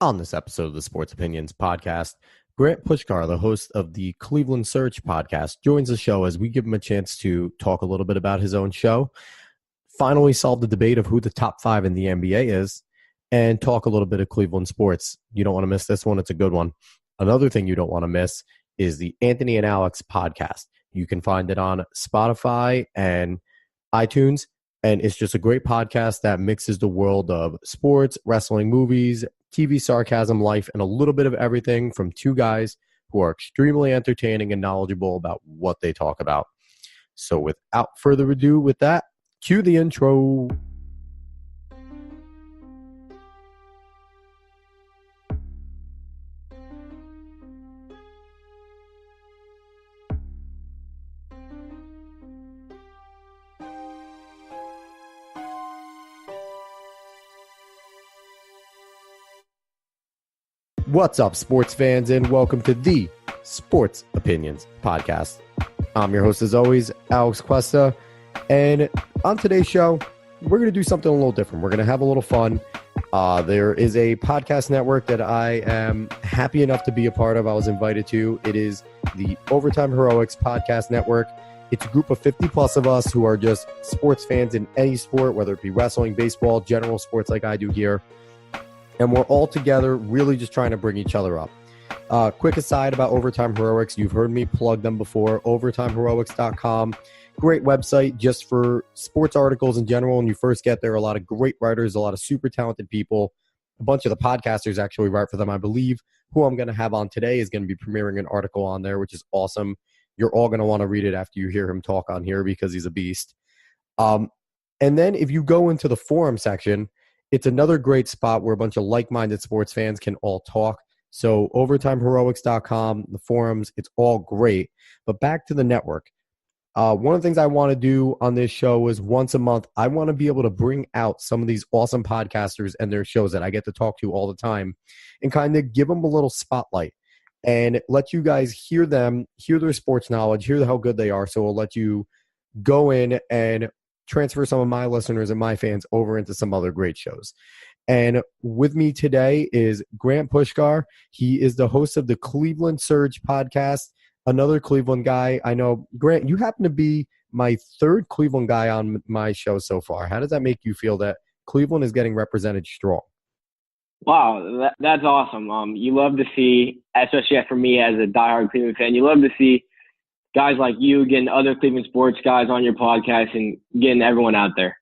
On this episode of the Sports Opinions podcast, Grant Puskar, the host of the Cleveland Surge podcast, joins the show as we give him a chance to talk a little bit about his own show, finally solve the debate of who the top five in the NBA is, and talk a little bit of Cleveland sports. You don't want to miss this one. It's a good one. Another thing you don't want to miss is the Anthony and Alex podcast. You can find it on Spotify and iTunes, and it's just a great podcast that mixes the world of sports, wrestling, movies, TV, sarcasm, life, and a little bit of everything from two guys who are extremely entertaining and knowledgeable about what they talk about. So without further ado with that, cue the intro. What's up, sports fans, and welcome to the Sports Opinions podcast. I'm your host, as always, Alex Cuesta, and on today's show, we're going to do something a little different. We're going to have a little fun. There is a podcast network that I am happy enough to be a part of. I was invited to. It is the Overtime Heroics Podcast Network. It's a group of 50 plus of us who are just sports fans in any sport, whether it be wrestling, baseball, general sports like I do here. And we're all together really just trying to bring each other up. Quick aside about Overtime Heroics. You've heard me plug them before. OvertimeHeroics.com. Great website just for sports articles in general. When you first get there, a lot of great writers, a lot of super talented people. A bunch of the podcasters actually write for them. I believe who I'm going to have on today is going to be premiering an article on there, which is awesome. You're all going to want to read it after you hear him talk on here because he's a beast. And then if you go into the forum section, it's another great spot where a bunch of like-minded sports fans can all talk. So OvertimeHeroics.com, the forums, it's all great. But back to the network. One of the things I want to do on this show is once a month, I want to be able to bring out some of these awesome podcasters and their shows that I get to talk to all the time and kind of give them a little spotlight and let you guys hear them, hear their sports knowledge, hear how good they are. So we'll let you go in and transfer some of my listeners and my fans over into some other great shows. And with me today is Grant Puskar. He is the host of the Cleveland Surge podcast, another Cleveland guy. I know, Grant, you happen to be my third Cleveland guy on my show so far. How does that make you feel that Cleveland is getting represented strong? Wow, that's awesome. You love to see, especially for me as a diehard Cleveland fan, you love to see guys like you getting other Cleveland sports guys on your podcast and getting everyone out there.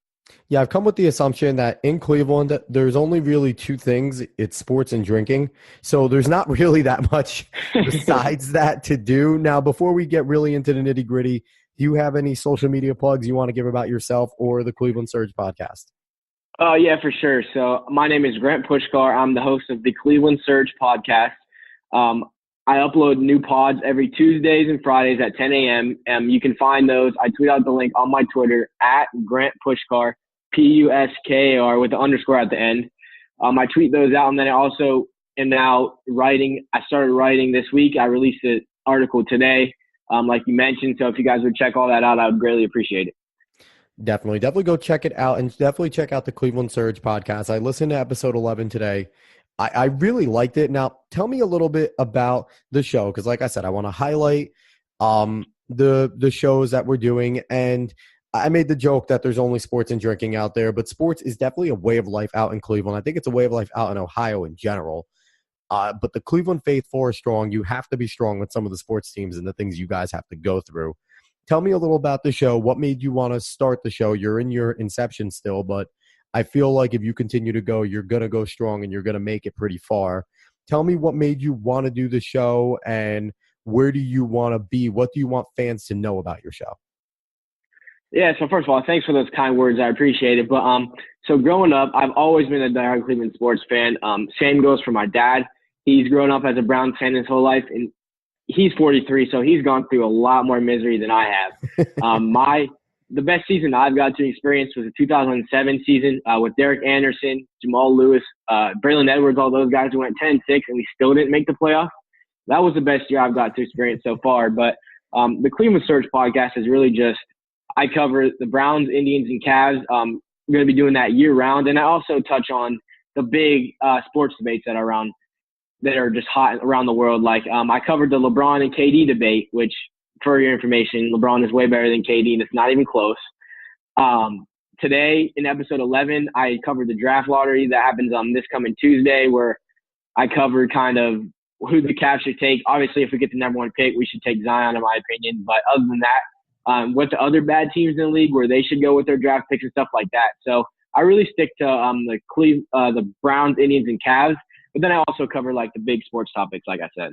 Yeah, I've come with the assumption that in Cleveland, there's only really two things. It's sports and drinking. So there's not really that much besides that to do. Now, before we get really into the nitty gritty, do you have any social media plugs you want to give about yourself or the Cleveland Surge podcast? Oh, yeah, for sure. So my name is Grant Puskar. I'm the host of the Cleveland Surge podcast. I upload new pods every Tuesdays and Fridays at 10 a.m. You can find those. I tweet out the link on my Twitter at Grant Puskar, Puskar with the underscore at the end. I tweet those out, and then I also am now writing. I started writing this week. I released an article today, like you mentioned. So if you guys would check all that out, I would greatly appreciate it. Definitely go check it out, and definitely check out the Cleveland Surge podcast. I listened to episode 11 today. I really liked it. Now, tell me a little bit about the show, because like I said, I want to highlight the shows that we're doing. And I made the joke that there's only sports and drinking out there, but sports is definitely a way of life out in Cleveland. I think it's a way of life out in Ohio in general. But the Cleveland faithful are strong. You have to be strong with some of the sports teams and the things you guys have to go through. Tell me a little about the show. What made you want to start the show? You're in your inception still, but I feel like if you continue to go, you're going to go strong and you're going to make it pretty far. Tell me what made you want to do the show and where do you want to be? What do you want fans to know about your show? Yeah, so first of all, thanks for those kind words. I appreciate it. But so growing up, I've always been a diehard Cleveland sports fan. Same goes for my dad. He's grown up as a Browns fan his whole life, and he's 43, so he's gone through a lot more misery than I have. The best season I've got to experience was the 2007 season with Derek Anderson, Jamal Lewis, Braylon Edwards, all those guys who went 10-6, and we still didn't make the playoffs. That was the best year I've got to experience so far. But the Cleveland Surge podcast is really just I cover the Browns, Indians, and Cavs. I'm going to be doing that year round, and I also touch on the big sports debates that are just hot around the world. Like I covered the LeBron and KD debate, which, for your information, LeBron is way better than KD, and it's not even close. Today in episode 11, I covered the draft lottery that happens this coming Tuesday, where I covered kind of who the Cavs should take. Obviously, if we get the number one pick, we should take Zion, in my opinion. But other than that, what the other bad teams in the league, where they should go with their draft picks and stuff like that. So I really stick to the Browns, Indians, and Cavs. But then I also cover like the big sports topics, like I said.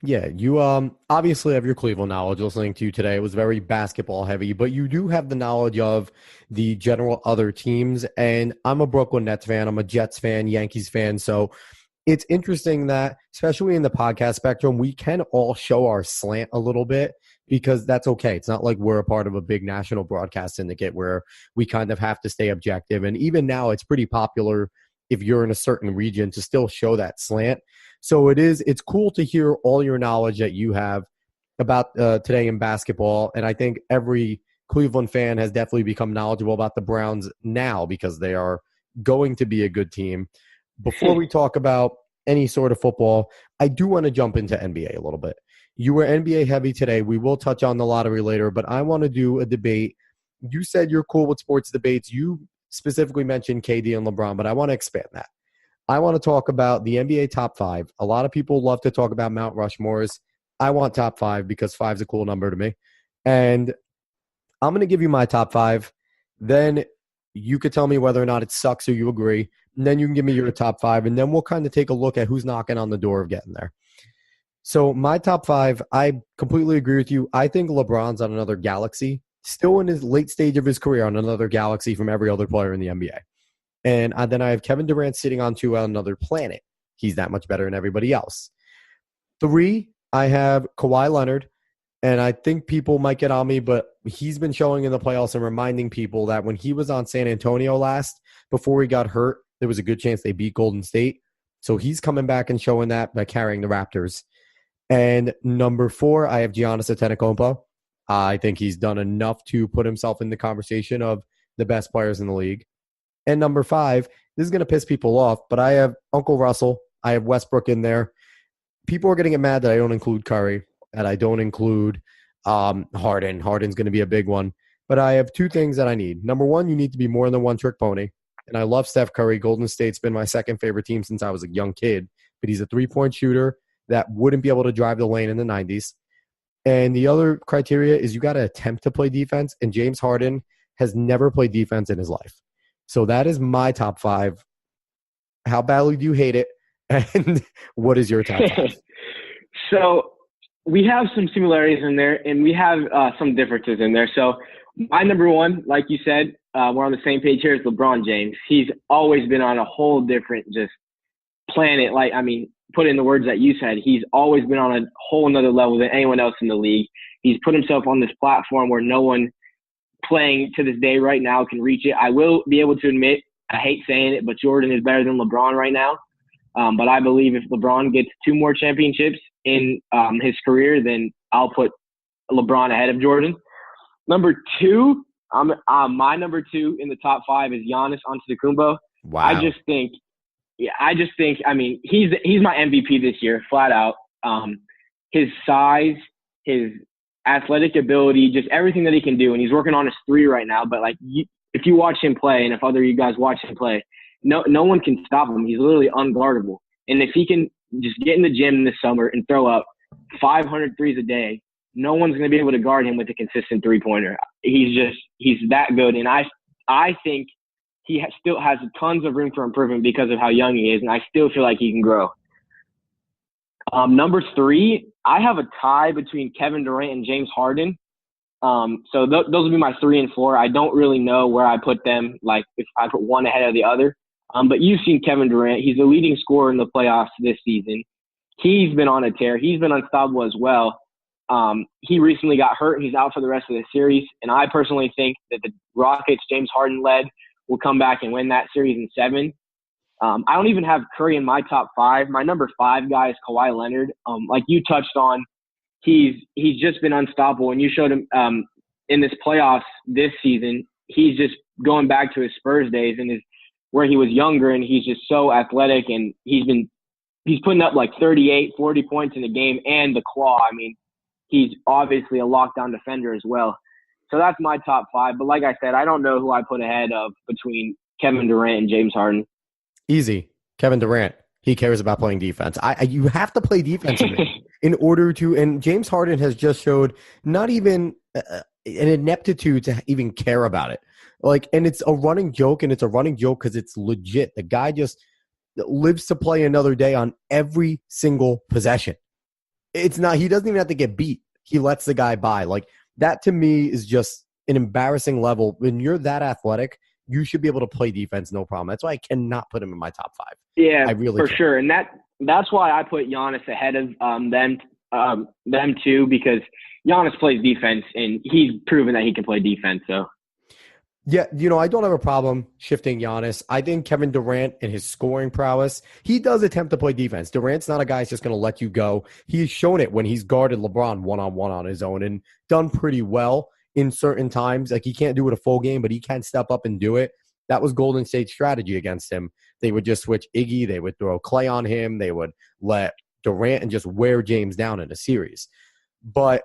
Yeah, you obviously have your Cleveland knowledge. Listening to you today, it was very basketball heavy, but you do have the knowledge of the general other teams. And I'm a Brooklyn Nets fan. I'm a Jets fan, Yankees fan. So it's interesting that, especially in the podcast spectrum, we can all show our slant a little bit, because that's okay. It's not like we're a part of a big national broadcast syndicate where we kind of have to stay objective. And even now, it's pretty popular if you're in a certain region to still show that slant. So it's cool to hear all your knowledge that you have about today in basketball. And I think every Cleveland fan has definitely become knowledgeable about the Browns now, because they are going to be a good team. Before we talk about any sort of football, I do want to jump into NBA a little bit. You were NBA heavy today. We will touch on the lottery later, but I want to do a debate. You said you're cool with sports debates. You specifically mentioned KD and LeBron, but I want to expand that. I want to talk about the NBA top 5. A lot of people love to talk about Mount Rushmores. I want top 5 because 5 is a cool number to me. And I'm going to give you my top 5. Then you could tell me whether or not it sucks or you agree. And then you can give me your top 5. And then we'll kind of take a look at who's knocking on the door of getting there. So my top 5, I completely agree with you. I think LeBron's on another galaxy, still in his late stage of his career, on another galaxy from every other player in the NBA. And then I have Kevin Durant sitting on another planet. He's that much better than everybody else. 3, I have Kawhi Leonard. And I think people might get on me, but he's been showing in the playoffs and reminding people that when he was on San Antonio last, before he got hurt, there was a good chance they beat Golden State. So he's coming back and showing that by carrying the Raptors. And number 4, I have Giannis Antetokounmpo. I think he's done enough to put himself in the conversation of the best players in the league. And number 5, this is going to piss people off, but I have Uncle Russell. I have Westbrook in there. People are going to get mad that I don't include Curry, that I don't include Harden. Harden's going to be a big one. But I have 2 things that I need. Number 1, you need to be more than one trick pony. And I love Steph Curry. Golden State's been my second favorite team since I was a young kid. But he's a 3-point shooter that wouldn't be able to drive the lane in the 90s. And the other criteria is you got to attempt to play defense. And James Harden has never played defense in his life. So that is my top 5. How badly do you hate it? And what is your top 5? So we have some similarities in there, and we have some differences in there. So my number 1, like you said, we're on the same page here, is LeBron James. He's always been on a whole different just planet. Like, I mean, put in the words that you said, he's always been on a whole another level than anyone else in the league. He's put himself on this platform where no one playing to this day right now can reach it. I will be able to admit, I hate saying it, but Jordan is better than LeBron right now. But I believe if LeBron gets 2 more championships in his career, then I'll put LeBron ahead of Jordan. Number 2, my number 2 in the top 5 is Giannis Antetokounmpo. Wow. I just think, I mean, he's my MVP this year, flat out. His size, his athletic ability, just everything that he can do. And he's working on his 3 right now. But like, if you watch him play, and if other you guys watch him play, no one can stop him. He's literally unguardable. And if he can just get in the gym this summer and throw up 500 threes a day, no one's going to be able to guard him with a consistent 3-pointer. He's that good. And I think he still has tons of room for improvement because of how young he is. And I still feel like he can grow. Number 3, I have a tie between Kevin Durant and James Harden. So those will be my 3 and 4. I don't really know where I put them, like if I put one ahead of the other. But you've seen Kevin Durant. He's the leading scorer in the playoffs this season. He's been on a tear. He's been unstoppable as well. He recently got hurt, and he's out for the rest of the series. And I personally think that the Rockets, James Harden led, will come back and win that series in 7. I don't even have Curry in my top 5. My number 5 guy is Kawhi Leonard. Like you touched on, he's just been unstoppable. And you showed him in this playoffs this season, he's just going back to his Spurs days and where he was younger, and he's just so athletic, and he's putting up like 38, 40 points in a game, and the claw. I mean, he's obviously a lockdown defender as well. So that's my top 5. But like I said, I don't know who I put ahead of between Kevin Durant and James Harden. Easy. Kevin Durant. He cares about playing defense. You have to play defense in order to, and James Harden has just showed not even an ineptitude to even care about it. Like, and it's a running joke, and it's a running joke because it's legit. The guy just lives to play another day on every single possession. It's not, he doesn't even have to get beat. He lets the guy by. Like, that to me is just an embarrassing level. When you're that athletic, you should be able to play defense, no problem. That's why I cannot put him in my top 5. Yeah, I really for can't. sure. And that's why I put Giannis ahead of them too, because Giannis plays defense, and he's proven that he can play defense. So. Yeah, I don't have a problem shifting Giannis. I think Kevin Durant and his scoring prowess, he does attempt to play defense. Durant's not a guy who's just going to let you go. He's shown it when he's guarded LeBron one-on-one on his own and done pretty well in certain times. Like, he can't do it a full game, but he can step up and do it. That was Golden State's strategy against him. They would just switch Iggy. They would throw Clay on him. They would let Durant and just wear James down in a series. But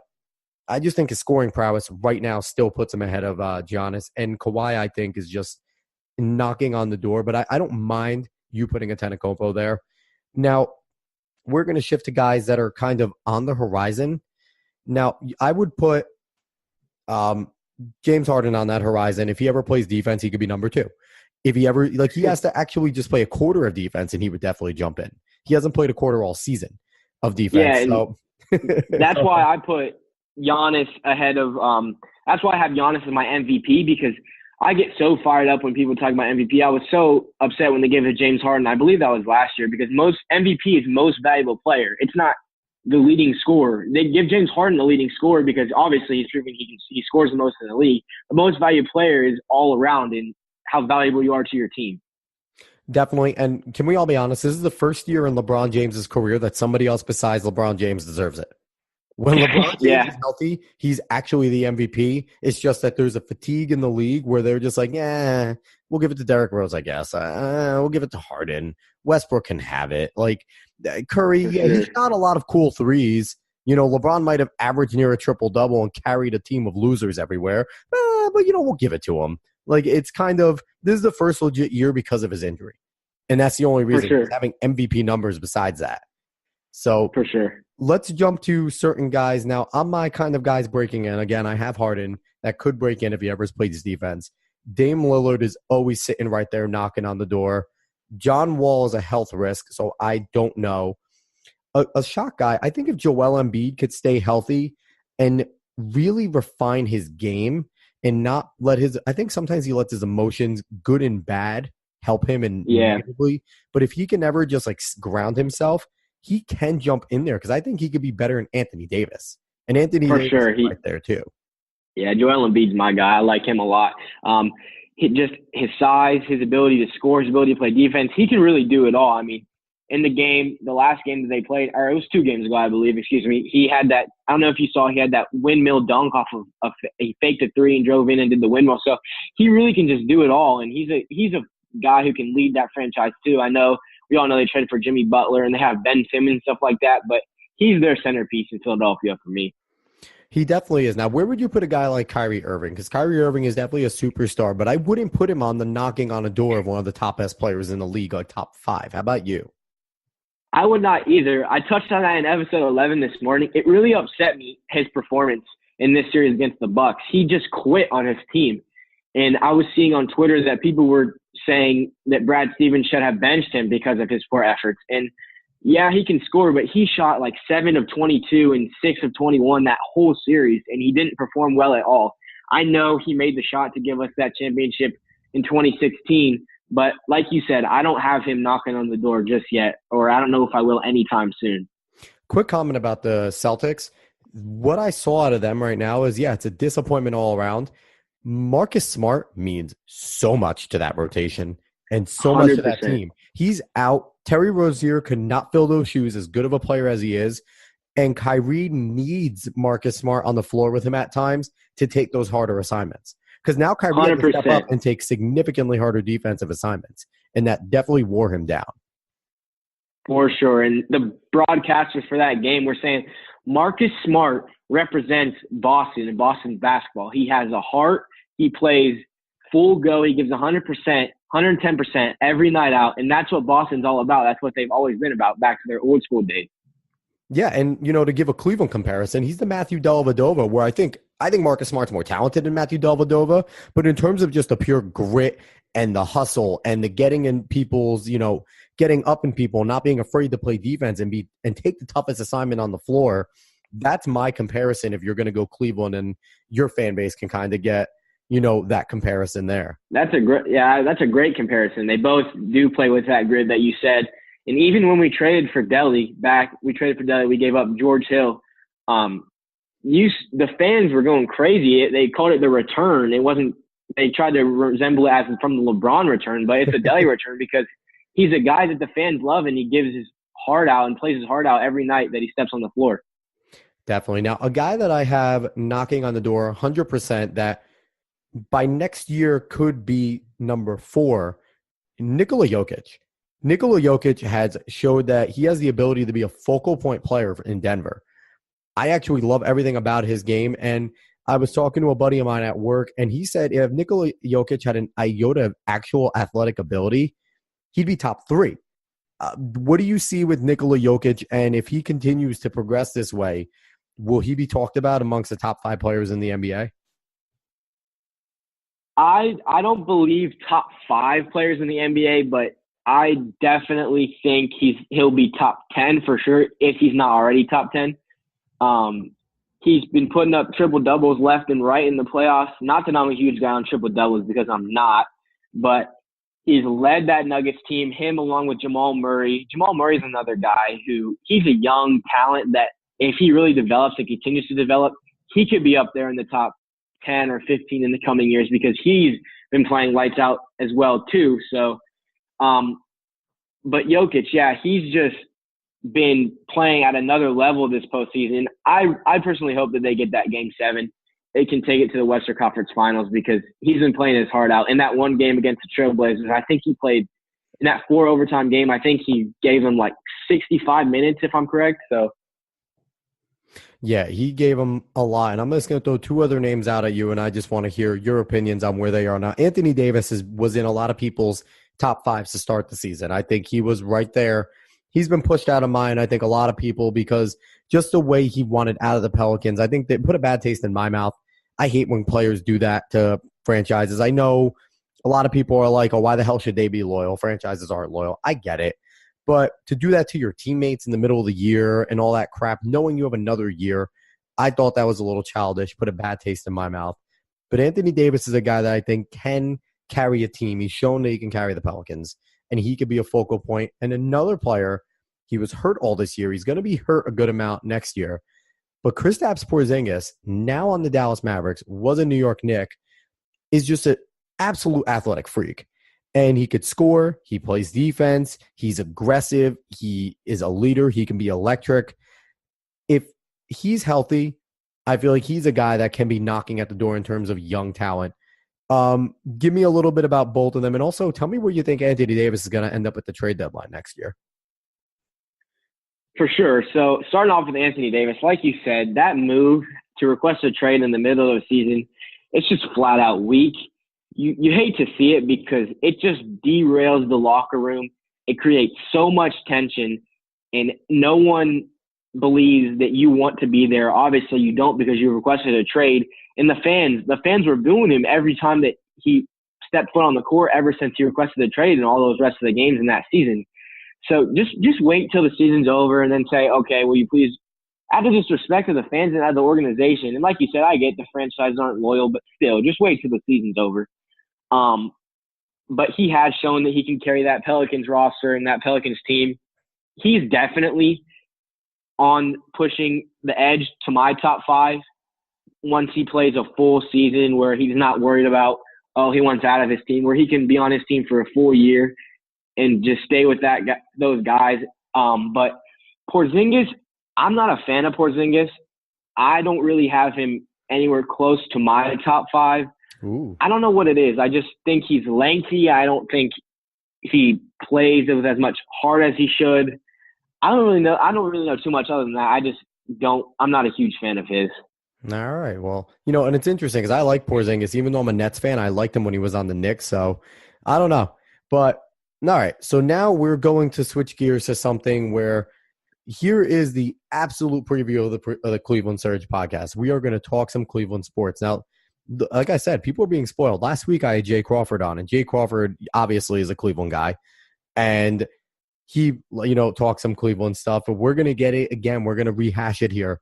I just think his scoring prowess right now still puts him ahead of Giannis. And Kawhi, I think, is just knocking on the door. But I don't mind you putting a Antetokounmpo there. Now, we're going to shift to guys that are kind of on the horizon. Now, I would put James Harden on that horizon. If he ever plays defense, he could be number 2. If he ever, like, he has to actually just play a quarter of defense, and he would definitely jump in. He hasn't played a quarter all season of defense. Yeah, so that's why I put Giannis ahead of that's why I have Giannis as my MVP, because I get so fired up when people talk about MVP. I was so upset when they gave it to James Harden. I believe that was last year, because most MVP is most valuable player. It's not the leading scorer. They give James Harden the leading scorer because obviously he's proving he scores the most in the league. The most valuable player is all around in how valuable you are to your team. Definitely. And can we all be honest? This is the first year in LeBron James's career that somebody else besides LeBron James deserves it. When LeBron James is healthy, he's actually the MVP. It's just that there's a fatigue in the league where they're just like, we'll give it to Derrick Rose, I guess. We'll give it to Harden. Westbrook can have it. Like, Curry, he shot a lot of cool threes. LeBron might have averaged near a triple-double and carried a team of losers everywhere. But, we'll give it to him. Like, it's kind of, this is the first legit year because of his injury. And that's the only reason he's having MVP numbers besides that. So, for sure. Let's jump to certain guys. Now, I'm my kind of guys breaking in. Again, I have Harden that could break in if he ever plays defense. Dame Lillard is always sitting right there knocking on the door. John Wall is a health risk, so I don't know. A shot guy, I think if Joel Embiid could stay healthy and really refine his game and not let I think sometimes he lets his emotions, good and bad, help him negatively. But if he can ever just like ground himself, he can jump in there, because I think he could be better than Anthony Davis. And Anthony Davis is right there too. Yeah, Joel Embiid's my guy. I like him a lot. His size, his ability to score, his ability to play defense, he can really do it all. I mean, in the last game that they played, or it was 2 games ago, I believe, he had that, I don't know if you saw, he had that windmill dunk off of he faked a 3 and drove in and did the windmill. So he really can just do it all. And he's a guy who can lead that franchise too. I know we all know they traded for Jimmy Butler and they have Ben Simmons and stuff like that, but he's their centerpiece in Philadelphia for me. He definitely is. Now, where would you put a guy like Kyrie Irving? Because Kyrie Irving is definitely a superstar, but I wouldn't put him on the knocking on a door of one of the top best players in the league, like top 5. How about you? I would not either. I touched on that in episode 11 this morning. It really upset me, his performance in this series against the Bucks. He just quit on his team. And I was seeing on Twitter that people were saying that Brad Stevens should have benched him because of his poor efforts. And yeah, he can score, but he shot like 7 of 22 and 6 of 21 that whole series, and he didn't perform well at all. I know he made the shot to give us that championship in 2016, but like you said, I don't have him knocking on the door just yet, or I don't know if I will anytime soon. Quick comment about the Celtics. What I saw out of them right now is, it's a disappointment all around. Marcus Smart means so much to that rotation and so 100%. Much to that team. He's out. Terry Rozier could not fill those shoes, as good of a player as he is. And Kyrie needs Marcus Smart on the floor with him at times to take those harder assignments. Because now Kyrie had to step 100%. up and take significantly harder defensive assignments, and that definitely wore him down. For sure. And the broadcasters for that game were saying Marcus Smart represents Boston and Boston's basketball. He has a heart. He plays full go. He gives 100%, 110% every night out. And that's what Boston's all about. That's what they've always been about back to their old school days. Yeah, and to give a Cleveland comparison, he's the Matthew Dellavedova, where I think Marcus Smart's more talented than Matthew Dellavedova, but in terms of just the pure grit and the hustle and the getting in people's, getting up in people, not being afraid to play defense and take the toughest assignment on the floor, that's my comparison. If you're going to go Cleveland, and your fan base can kind of get, that comparison there. That's a great comparison. They both do play with that grit that you said. And even when we traded for Delly, we gave up George Hill. The fans were going crazy. They called it the return. They tried to resemble it as from the LeBron return, but it's a Delly return because he's a guy that the fans love, and he gives his heart out and plays his heart out every night that he steps on the floor. Definitely. Now, a guy that I have knocking on the door 100% that by next year could be number 4, Nikola Jokic. Nikola Jokic has showed that he has the ability to be a focal point player in Denver. I actually love everything about his game, and I was talking to a buddy of mine at work, and he said if Nikola Jokic had an iota of actual athletic ability, he'd be top 3. What do you see with Nikola Jokic, and if he continues to progress this way, will he be talked about amongst the top 5 players in the NBA? I don't believe top 5 players in the NBA, but I definitely think he'll be top 10 for sure if he's not already top 10. He's been putting up triple-doubles left and right in the playoffs. Not that I'm a huge guy on triple-doubles because I'm not, but he's led that Nuggets team, him along with Jamal Murray. Jamal Murray's another guy he's a young talent that if he really develops and continues to develop, he could be up there in the top 10 or 15 in the coming years because he's been playing lights out as well too. So, but Jokic, he's just been playing at another level this postseason. I personally hope that they get that Game 7. They can take it to the Western Conference Finals because he's been playing his heart out. In that one game against the Trailblazers, I think he played in that 4 overtime game. I think he gave them like 65 minutes, if I'm correct. So, yeah, he gave them a lot. And I'm just going to throw 2 other names out at you, and I just want to hear your opinions on where they are now. Anthony Davis was in a lot of people's top 5s to start the season. I think he was right there. He's been pushed out of mine, I think, a lot of people, because just the way he wanted out of the Pelicans, I think they put a bad taste in my mouth. I hate when players do that to franchises. I know a lot of people are like, oh, why the hell should they be loyal? Franchises aren't loyal. I get it. But to do that to your teammates in the middle of the year and all that crap, knowing you have another year, I thought that was a little childish, put a bad taste in my mouth. But Anthony Davis is a guy that I think can carry a team. He's shown that he can carry the Pelicans, and he could be a focal point. And another player, he was hurt all this year. He's going to be hurt a good amount next year. But Kristaps Porzingis, now on the Dallas Mavericks, was a New York Knick, is just an absolute athletic freak. And he could score. He plays defense. He's aggressive. He is a leader. He can be electric. If he's healthy, I feel like he's a guy that can be knocking at the door in terms of young talent. Give me a little bit about both of them. And also tell me where you think Anthony Davis is going to end up at the trade deadline next year. For sure. So starting off with Anthony Davis, like you said, that move to request a trade in the middle of the season, it's just flat out weak. You hate to see it because it just derails the locker room. It creates so much tension, and no one believes that you want to be there. Obviously, you don't because you requested a trade. And the fans were booing him every time that he stepped foot on the court ever since he requested a trade and all those rest of the games in that season. So just wait till the season's over and then say, okay, will you please, out of disrespect to the fans and out of the organization, and like you said, I get the franchises aren't loyal, but still, just wait till the season's over. But he has shown that he can carry that Pelicans roster and that Pelicans team. He's definitely on pushing the edge to my top 5 once he plays a full season where he's not worried about, he wants out of his team, where he can be on his team for a full year and just stay with those guys. But Porzingis, I'm not a fan of Porzingis. I don't really have him anywhere close to my top 5. Ooh. I don't know what it is. I just think he's lengthy. I don't think he plays with as much heart as he should. I don't really know. I don't really know too much other than that. I just don't. I'm not a huge fan of his. All right. Well, and it's interesting because I like Porzingis. Even though I'm a Nets fan, I liked him when he was on the Knicks. So I don't know. But all right. So now we're going to switch gears to something where here is the absolute preview of the Cleveland Surge podcast. We are going to talk some Cleveland sports. Now, like I said, people are being spoiled. Last week, I had Jay Crawford on, and Jay Crawford obviously is a Cleveland guy. And he, talks some Cleveland stuff. But we're going to get it again. We're going to rehash it here.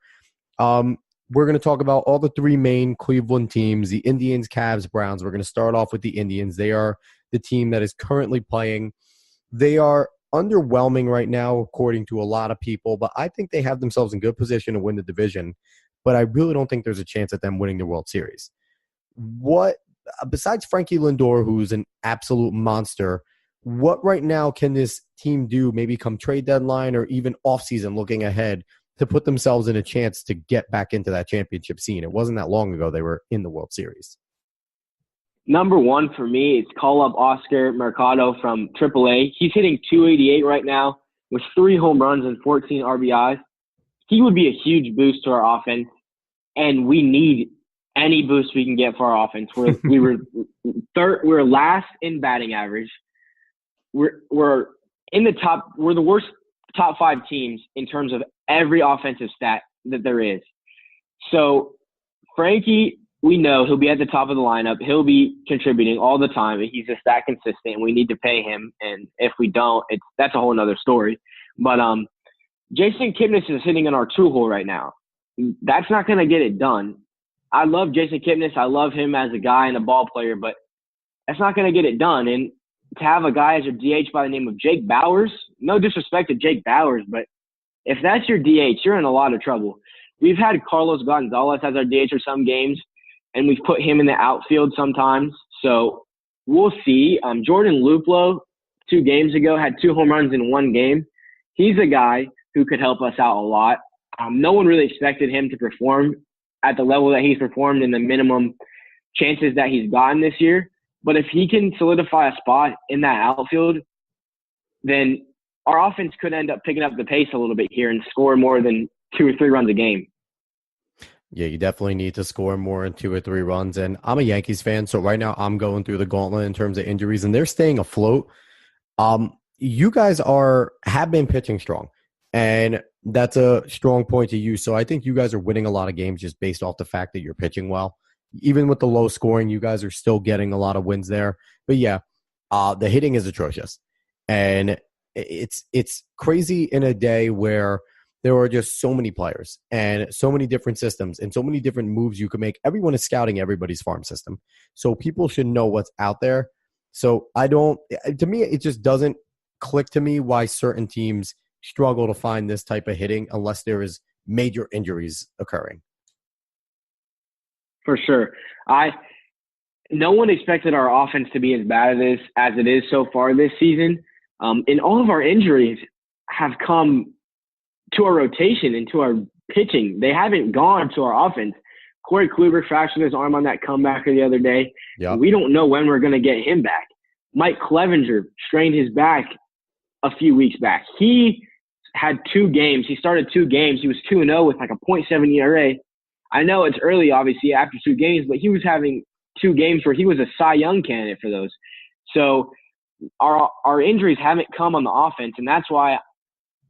We're going to talk about all the three main Cleveland teams, the Indians, Cavs, Browns. We're going to start off with the Indians. They are the team that is currently playing. They are underwhelming right now, according to a lot of people, but I think they have themselves in good position to win the division. But I really don't think there's a chance at them winning the World Series. What, besides Frankie Lindor, who's an absolute monster, what right now can this team do, maybe come trade deadline or even offseason looking ahead, to put themselves in a chance to get back into that championship scene? It wasn't that long ago they were in the World Series. Number one for me is call up Oscar Mercado from AAA. He's hitting 288 right now with 3 home runs and 14 RBIs. He would be a huge boost to our offense, and we need any boost we can get for our offense. We were third. We're last in batting average. We're in the top. We're the worst top 5 teams in terms of every offensive stat that there is. So Frankie, we know he'll be at the top of the lineup. He'll be contributing all the time. He's just that consistent. We need to pay him, and if we don't, that's a whole other story. But Jason Kipnis is sitting in our 2-hole right now. That's not going to get it done. I love Jason Kipnis. I love him as a guy and a ball player, but that's not going to get it done. And to have a guy as your DH by the name of Jake Bauers, no disrespect to Jake Bauers, but if that's your DH, you're in a lot of trouble. We've had Carlos Gonzalez as our DH for some games, and we've put him in the outfield sometimes. So we'll see. Jordan Luplow, 2 games ago, had 2 home runs in 1 game. He's a guy who could help us out a lot. No one really expected him to perform at the level that he's performed in the minimum chances that he's gotten this year. But if he can solidify a spot in that outfield, then our offense could end up picking up the pace a little bit here and score more than 2 or 3 runs a game. Yeah, you definitely need to score more than 2 or 3 runs. And I'm a Yankees fan, so right now I'm going through the gauntlet in terms of injuries, and they're staying afloat. You guys have been pitching strong, and that's a strong point to use. So I think you guys are winning a lot of games just based off the fact that you're pitching well. Even with the low scoring, you guys are still getting a lot of wins there. But yeah, the hitting is atrocious, and it's crazy in a day where there are just so many players and so many different systems and so many different moves you can make. Everyone is scouting everybody's farm system, so people should know what's out there. So to me, it just doesn't click to me why certain teams struggle to find this type of hitting unless there is major injuries occurring. For sure. No one expected our offense to be as bad as it is so far this season. And all of our injuries have come to our rotation and to our pitching. They haven't gone to our offense. Corey Kluber fractured his arm on that comebacker the other day. Yep. We don't know when we're going to get him back. Mike Clevenger strained his back a few weeks back. He had 2 games. He started 2 games. He was 2-0 with like a .7 ERA. I know it's early, obviously, after 2 games, but he was having 2 games where he was a Cy Young candidate for those. So our injuries haven't come on the offense, and that's why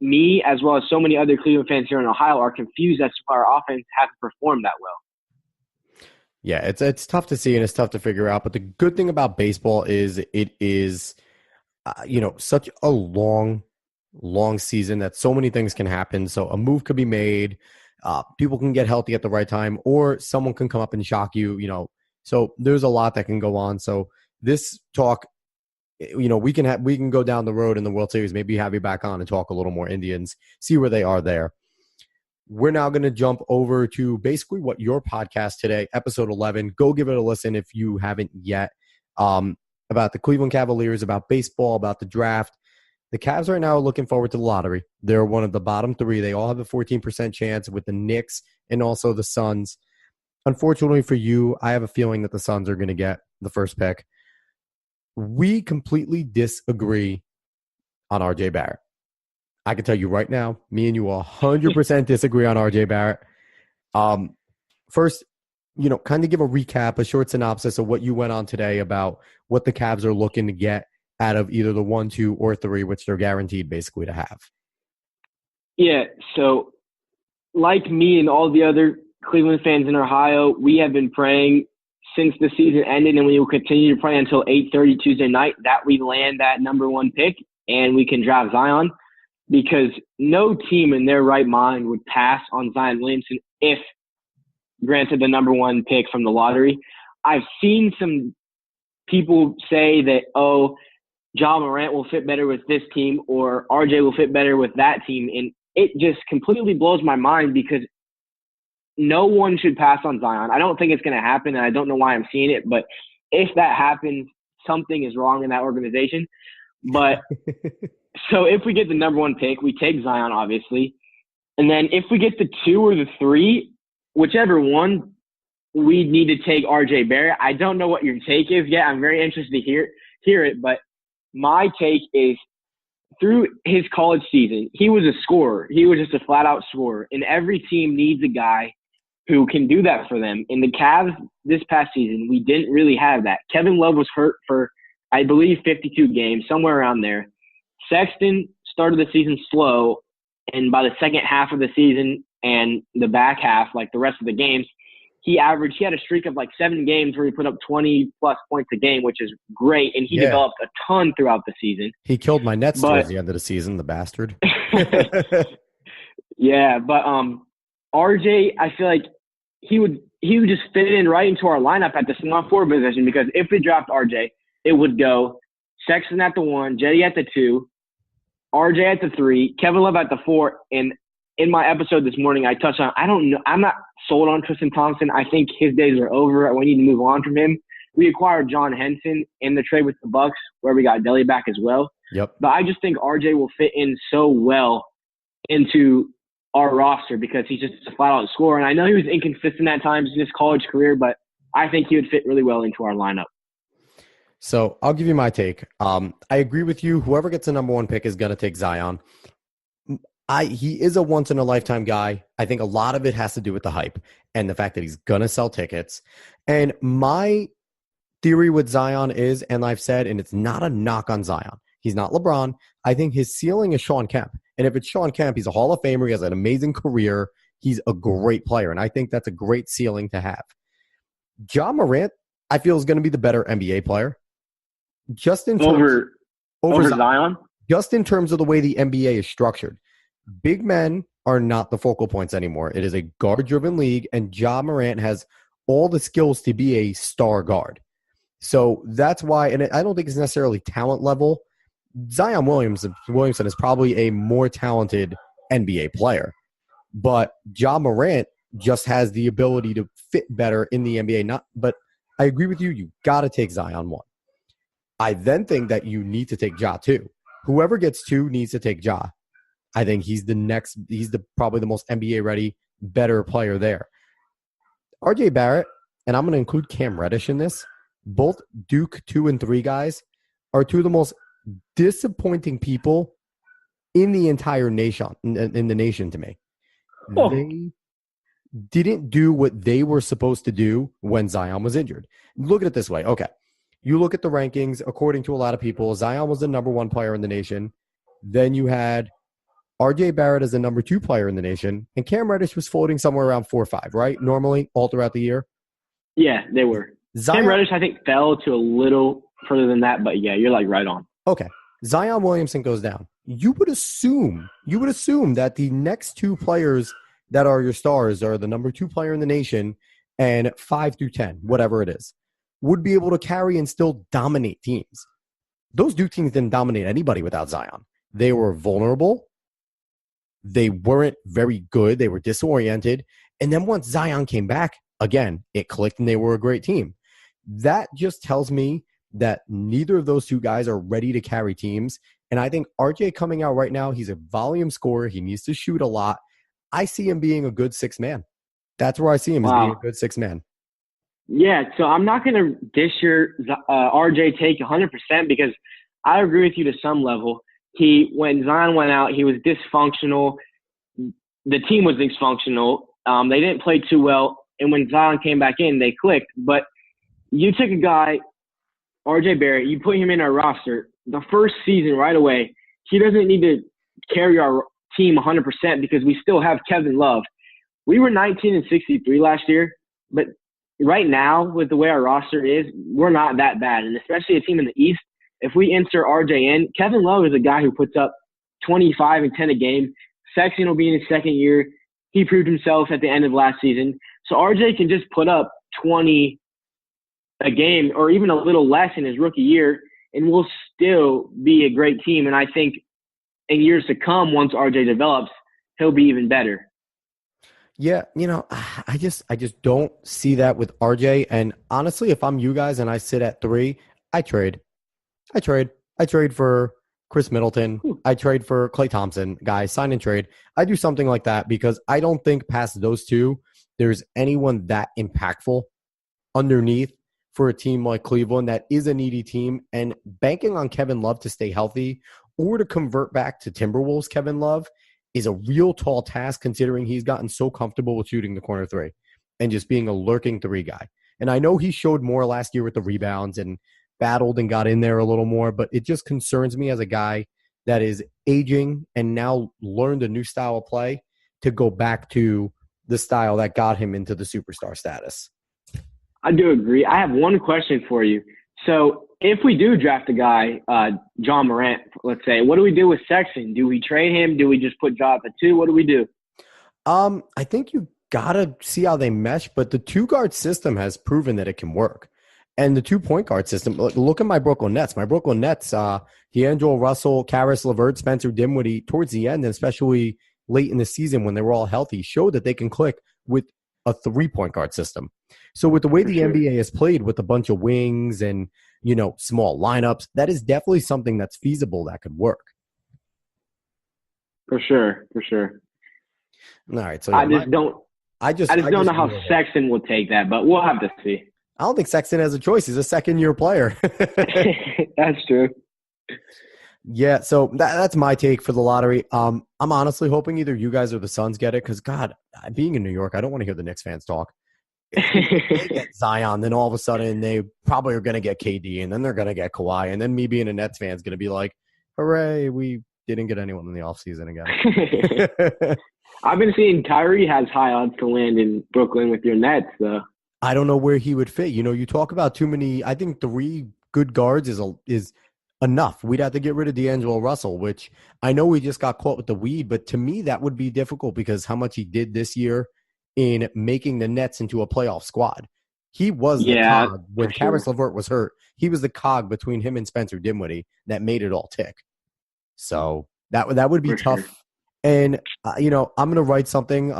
me, as well as so many other Cleveland fans here in Ohio, are confused as to why our offense hasn't performed that well. Yeah, it's tough to see and it's tough to figure out. But the good thing about baseball is it is, such a long season that so many things can happen. So a move could be made. People can get healthy at the right time, or someone can come up and shock you. So there's a lot that can go on. So this talk, we can go down the road in the World Series, maybe have you back on and talk a little more Indians, see where they are there. We're now going to jump over to basically what your podcast today, episode 11. Go give it a listen if you haven't yet. About the Cleveland Cavaliers, about baseball, about the draft. The Cavs right now are looking forward to the lottery. They're one of the bottom 3. They all have a 14% chance with the Knicks and also the Suns. unfortunately for you, I have a feeling that the Suns are going to get the first pick. We completely disagree on RJ Barrett. I can tell you right now, me and you 100% disagree on RJ Barrett. First, kind of give a recap, a short synopsis of what you went on today about what the Cavs are looking to get out of either the 1, 2, or 3, which they're guaranteed basically to have. Yeah, so like me and all the other Cleveland fans in Ohio, we have been praying since the season ended, and we will continue to pray until 8:30 Tuesday night that we land that number 1 pick and we can draft Zion, because no team in their right mind would pass on Zion Williamson if granted the number 1 pick from the lottery. I've seen some people say that, Ja Morant will fit better with this team or RJ will fit better with that team. And it just completely blows my mind, because no one should pass on Zion. I don't think it's going to happen, and I don't know why I'm seeing it. But if that happens, something is wrong in that organization. But so if we get the number 1 pick, we take Zion, obviously. And then if we get the 2 or the 3, whichever one, we need to take RJ Barrett. I don't know what your take is yet. I'm very interested to hear it. But my take is, through his college season, he was a scorer. He was just a flat-out scorer. And every team needs a guy who can do that for them. In the Cavs this past season, we didn't really have that. Kevin Love was hurt for, I believe, 52 games, somewhere around there. Sexton started the season slow, and by the second half of the season and the back half, like the rest of the games, he had a streak of like 7 games where he put up 20-plus points a game, which is great, and he developed a ton throughout the season. He killed my Nets towards the end of the season, the bastard. Yeah, but RJ, I feel like he would just fit in right into our lineup at the small forward position, because if we draft RJ, it would go Sexton at the 1, Jetty at the 2, RJ at the 3, Kevin Love at the 4, and in my episode this morning, I touched on, I don't know, I'm not sold on Tristan Thompson. I think his days are over. We need to move on from him. We acquired John Henson in the trade with the Bucks, where we got Delly back as well. Yep. But I just think RJ will fit in so well into our roster, because he's just a flat-out scorer. And I know he was inconsistent at times in his college career, but I think he would fit really well into our lineup. So I'll give you my take. I agree with you. Whoever gets the number 1 pick is going to take Zion. He is a once-in-a-lifetime guy. I think a lot of it has to do with the hype and the fact that he's going to sell tickets. And my theory with Zion is, and I've said, and it's not a knock on Zion, he's not LeBron. I think his ceiling is Shawn Kemp. And if it's Shawn Kemp, he's a Hall of Famer. He has an amazing career. He's a great player. And I think that's a great ceiling to have. Ja Morant, I feel, is going to be the better NBA player. Just in terms over Zion? Just in terms of the way the NBA is structured. Big men are not the focal points anymore. It is a guard-driven league, and Ja Morant has all the skills to be a star guard. So that's why, and I don't think it's necessarily talent level. Zion Williamson is probably a more talented NBA player. But Ja Morant just has the ability to fit better in the NBA. But I agree with you. You got to take Zion 1. I then think that you need to take Ja 2. Whoever gets 2 needs to take Ja. I think he's probably the most NBA ready, better player there. RJ Barrett, and I'm going to include Cam Reddish in this, both Duke 2 and 3 guys are 2 of the most disappointing people in the entire nation, in the nation to me. Oh. They didn't do what they were supposed to do when Zion was injured. Look at it this way. Okay. You look at the rankings, according to a lot of people, Zion was the number 1 player in the nation. Then you had RJ Barrett as the number 2 player in the nation, and Cam Reddish was floating somewhere around 4 or 5, right? Normally, all throughout the year. Yeah, they were. Cam Reddish, I think, fell to a little further than that, but yeah, you're like right on. Okay. Zion Williamson goes down. You would assume that the next 2 players that are your stars are the number 2 player in the nation and 5 through 10, whatever it is, would be able to carry and still dominate teams. Those Duke teams didn't dominate anybody without Zion. They were vulnerable. They weren't very good. They were disoriented. And then once Zion came back, again, it clicked and they were a great team. That just tells me that neither of those 2 guys are ready to carry teams. And I think RJ coming out right now, he's a volume scorer. He needs to shoot a lot. I see him being a good 6th man. That's where I see him as being a Wow. good six man. Yeah, so I'm not going to dish your RJ take 100% because I agree with you to some level. When Zion went out, he was dysfunctional. The team was dysfunctional. They didn't play too well. And when Zion came back in, they clicked. But you took a guy, RJ Barrett, you put him in our roster the first season right away. He doesn't need to carry our team 100% because we still have Kevin Love. We were 19-63 last year, but right now with the way our roster is, we're not that bad. And especially a team in the East, if we insert RJ in, Kevin Love is a guy who puts up 25 and 10 a game. Sexton will be in his second year. He proved himself at the end of last season. So RJ can just put up 20 a game or even a little less in his rookie year, and we'll still be a great team. And I think in years to come, once RJ develops, he'll be even better. Yeah, I just don't see that with RJ. And honestly, if I'm you guys and I sit at 3, I trade. I trade for Chris Middleton. I trade for Klay Thompson. Guys, sign and trade. I do something like that because I don't think past those two, there's anyone that impactful underneath for a team like Cleveland that is a needy team. And banking on Kevin Love to stay healthy or to convert back to Timberwolves Kevin Love is a real tall task considering he's gotten so comfortable with shooting the corner 3 and just being a lurking 3 guy. And I know he showed more last year with the rebounds and battled and got in there a little more, but it just concerns me as a guy that is aging and now learned a new style of play to go back to the style that got him into the superstar status. I do agree. I have one question for you. So if we do draft a guy, John Morant, let's say, what do we do with Sexton? Do we trade him? Do we just put Ja at 2? What do we do? I think you got to see how they mesh, but the 2-guard system has proven that it can work. And the 2-point guard system, look at my Brooklyn Nets. My Brooklyn Nets, D'Angelo Russell, Karis LeVert, Spencer Dinwiddie, towards the end, and especially late in the season when they were all healthy, showed that they can click with a 3-point guard system. So with the way the NBA is played with a bunch of wings and, small lineups, that is definitely something that's feasible that could work. For sure. All right. So I just don't know how Sexton will take that, but we'll have to see. I don't think Sexton has a choice. He's a second-year player. That's true. Yeah, so that's my take for the lottery. I'm honestly hoping either you guys or the Suns get it because, God, being in New York, I don't want to hear the Knicks fans talk. If they get Zion, then all of a sudden they probably are going to get KD, and then they're going to get Kawhi, and then me being a Nets fan is going to be like, hooray, we didn't get anyone in the offseason again. I've been seeing Kyrie has high odds to land in Brooklyn with your Nets, though. I don't know where he would fit. You talk about too many. I think 3 good guards is enough. We'd have to get rid of D'Angelo Russell, which I know we just got caught with the weed, but to me that would be difficult because how much he did this year in making the Nets into a playoff squad. He was the cog when Karis LeVert was hurt. He was the cog between him and Spencer Dinwiddie that made it all tick. So that would be tough. Sure. And I'm going to write something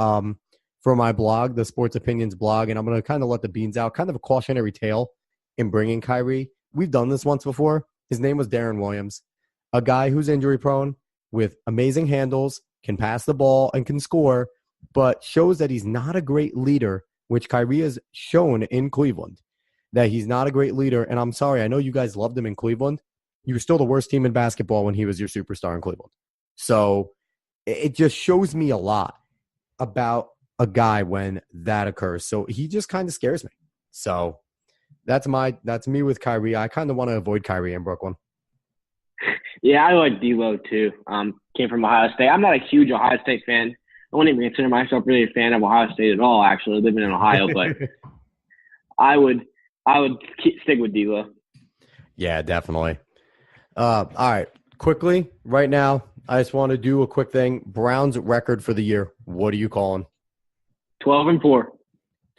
for my blog, the Sports Opinions blog, and I'm going to kind of let the beans out, kind of a cautionary tale in bringing Kyrie. We've done this once before. His name was Darren Williams, a guy who's injury prone with amazing handles, can pass the ball and can score, but shows that he's not a great leader, which Kyrie has shown in Cleveland, that he's not a great leader. And I'm sorry, I know you guys loved him in Cleveland. You were still the worst team in basketball when he was your superstar in Cleveland. So it just shows me a lot about a guy when that occurs. So he just kind of scares me. So that's me with Kyrie. I kind of want to avoid Kyrie in Brooklyn. Yeah, I like D'Lo too. Came from Ohio State. I'm not a huge Ohio State fan. I wouldn't even consider myself really a fan of Ohio State at all, actually, living in Ohio. But I would stick with D'Lo. Yeah, definitely. All right. Quickly, right now, I just want to do a quick thing. Browns record for the year. What are you calling? 12-4.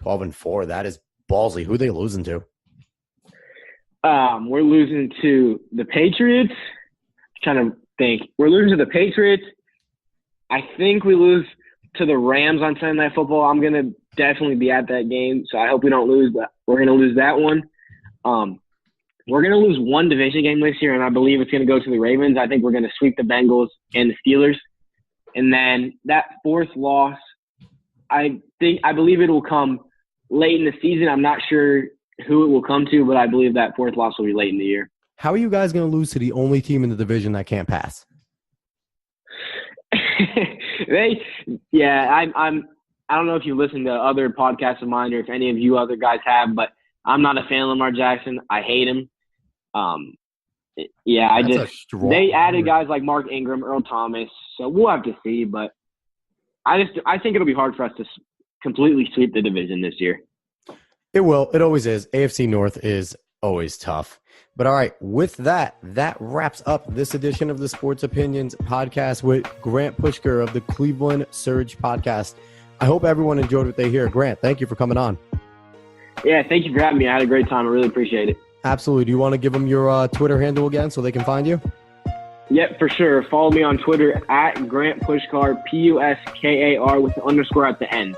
12-4. That is ballsy. Who are they losing to? We're losing to the Patriots. I'm trying to think. We're losing to the Patriots. I think we lose to the Rams on Sunday Night Football. I'm going to definitely be at that game, so I hope we don't lose, but we're going to lose that one. We're going to lose one division game this year, and I believe it's going to go to the Ravens. I think we're going to sweep the Bengals and the Steelers. And then that fourth loss, I believe it will come late in the season. I'm not sure who it will come to, but I believe that fourth loss will be late in the year. How are you guys going to lose to the only team in the division that can't pass? I don't know if you listen to other podcasts of mine or if any of you other guys have, but I'm not a fan of Lamar Jackson. I hate him. They added guys like Mark Ingram, Earl Thomas, so we'll have to see. But I think it'll be hard for us to completely sweep the division this year. It will. It always is. AFC North is always tough. But all right, with that wraps up this edition of the Sports Opinions podcast with Grant Puskar of the Cleveland Surge podcast. I hope everyone enjoyed what they hear. Grant, thank you for coming on. Yeah, thank you for having me. I had a great time. I really appreciate it. Absolutely. Do you want to give them your Twitter handle again so they can find you? Yep, for sure. Follow me on Twitter at Grant Puskar, Puskar with the underscore at the end.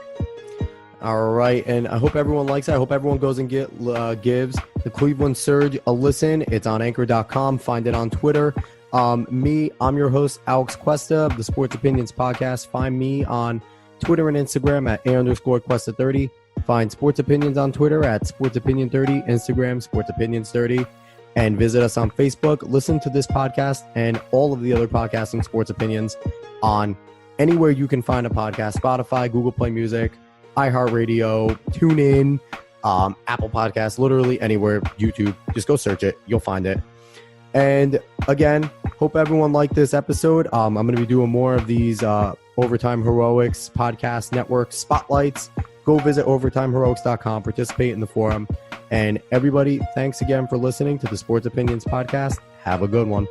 All right, and I hope everyone likes it. I hope everyone goes and gives the Cleveland Surge a listen. It's on Anchor.com. Find it on Twitter. I'm your host, Alex Cuesta of the Sports Opinions Podcast. Find me on Twitter and Instagram at @A_Cuesta30. Find Sports Opinions on Twitter at SportsOpinion30, Instagram SportsOpinions30, and visit us on Facebook. Listen to this podcast and all of the other podcasts and sports opinions on anywhere you can find a podcast: Spotify, Google Play Music, iHeartRadio, TuneIn, Apple Podcasts, literally anywhere, YouTube. Just go search it. You'll find it. And again, hope everyone liked this episode. I'm going to be doing more of these Overtime Heroics podcast network spotlights. Go visit overtimeheroics.com, participate in the forum. And everybody, thanks again for listening to the Sports Opinions podcast. Have a good one.